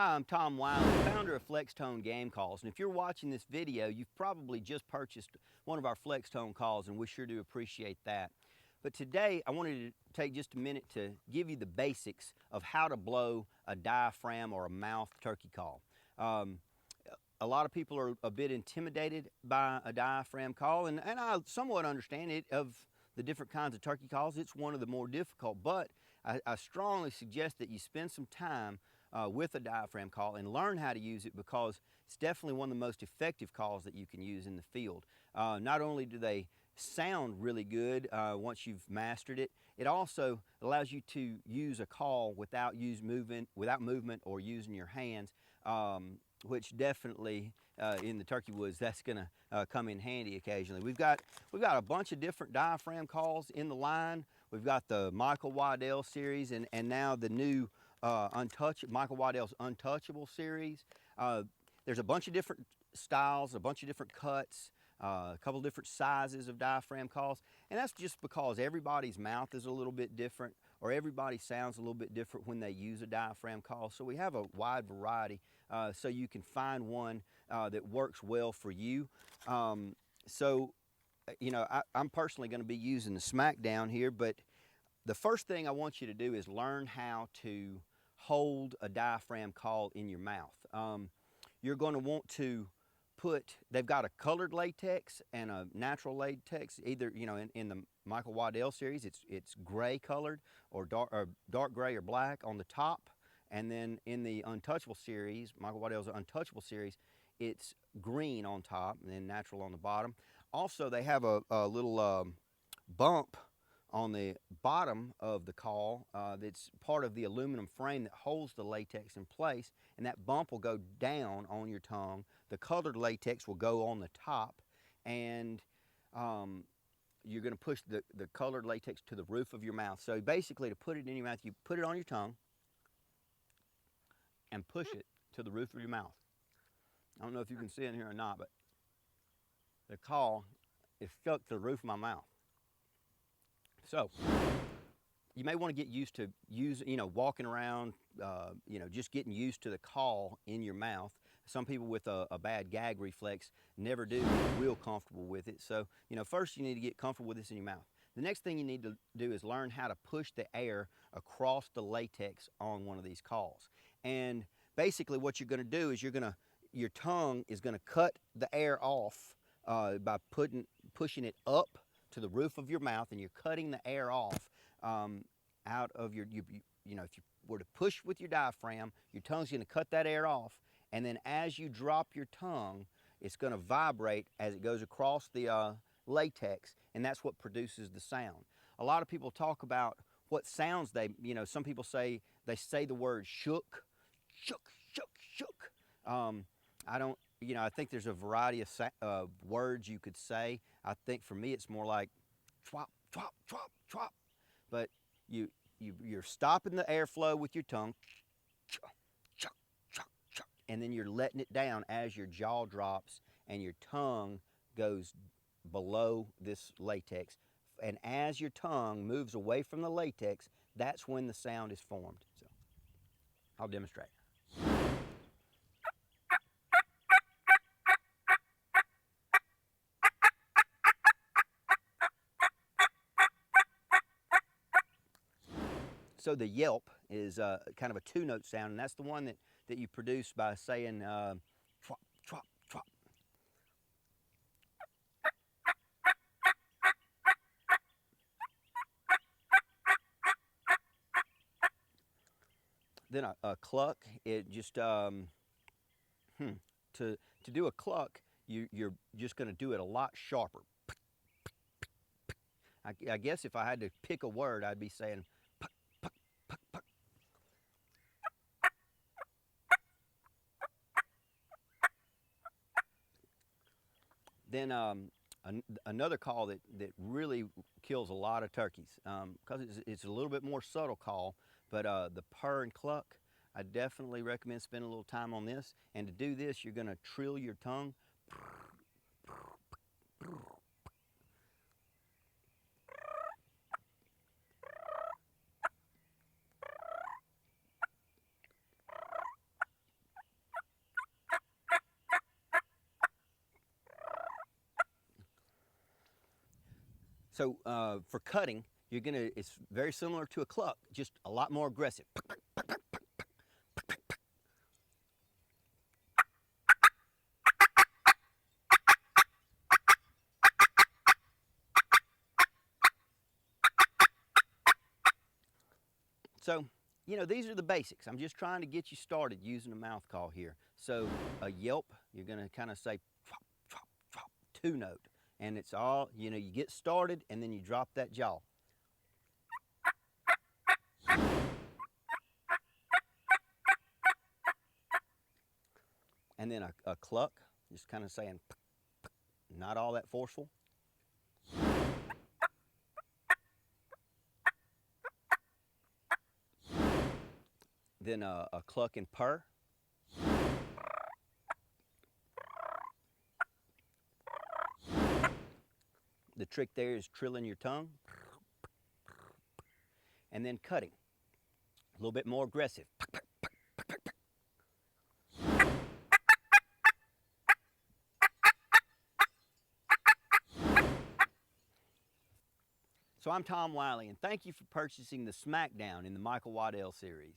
Hi, I'm Tom Wiley, founder of Flextone Game Calls, and if you're watching this video, you've probably just purchased one of our Flextone calls, and we sure do appreciate that. But today, I wanted to take just a minute to give you the basics of how to blow a diaphragm or a mouth turkey call. A lot of people are a bit intimidated by a diaphragm call, and I somewhat understand it. Of the different kinds of turkey calls, it's one of the more difficult, but I strongly suggest that you spend some time with a diaphragm call and learn how to use it, because it's definitely one of the most effective calls that you can use in the field. Not only do they sound really good once you've mastered it, it also allows you to use a call without movement or using your hands, which definitely in the turkey woods, that's going to come in handy occasionally. We've got a bunch of different diaphragm calls in the line. We've got the Michael Waddell series, and now the new Michael Waddell's Untouchable series. There's a bunch of different styles, a bunch of different cuts, a couple different sizes of diaphragm calls, and that's just because everybody's mouth is a little bit different, or everybody sounds a little bit different when they use a diaphragm call. So we have a wide variety, so you can find one that works well for you. You know, I'm personally going to be using the Smackdown here, but the first thing I want you to do is learn how to hold a diaphragm call in your mouth. You're going to want to they've got a colored latex and a natural latex. Either, you know, in the Michael Waddell series, it's gray colored or dark gray or black on the top, and then in the Untouchable series, Michael Waddell's Untouchable series, it's green on top and then natural on the bottom. Also, they have a little bump on the bottom of the call that's part of the aluminum frame that holds the latex in place, and that bump will go down on your tongue. The colored latex will go on the top, and you're going to push the colored latex to the roof of your mouth. So basically, to put it in your mouth, you put it on your tongue and push it to the roof of your mouth. I don't know if you can see it here or not, but the call is stuck to the roof of my mouth. So you may want to get used to walking around, just getting used to the call in your mouth. Some people with a bad gag reflex never do get real comfortable with it. So, first you need to get comfortable with this in your mouth. The next thing you need to do is learn how to push the air across the latex on one of these calls. And basically what you're going to do is your tongue is going to cut the air off by pushing it up to the roof of your mouth, and you're cutting the air off out of if you were to push with your diaphragm, your tongue's going to cut that air off, and then as you drop your tongue, it's going to vibrate as it goes across the latex, and that's what produces the sound. A lot of people talk about what sounds some people say the word shook, shook, shook, shook. I think there's a variety of words you could say. I think for me it's more like twop, twop, twop, twop. But you're stopping the airflow with your tongue, and then you're letting it down as your jaw drops and your tongue goes below this latex. And as your tongue moves away from the latex, that's when the sound is formed. So I'll demonstrate. So the Yelp is kind of a two-note sound, and that's the one that you produce by saying twop, twop, twop. Then a cluck, it just to do a cluck, you're just going to do it a lot sharper. I guess if I had to pick a word, I'd be saying puck, puck, puck, puck. Then another call that really kills a lot of turkeys, because it's a little bit more subtle call, but the Pear and Cluck, I definitely recommend spending a little time on this. And to do this, you're going to trill your tongue. So for cutting, it's very similar to a cluck, just a lot more aggressive. So, these are the basics. I'm just trying to get you started using a mouth call here. So a yelp, you're gonna kind of say chop, chop, chop, 2-note. And it's all, you get started and then you drop that jaw. And then a cluck, just kind of saying, not all that forceful. Then a cluck and purr. The trick there is trilling your tongue. And then cutting, a little bit more aggressive. So I'm Tom Wiley, and thank you for purchasing the Smackdown in the Michael Waddell series.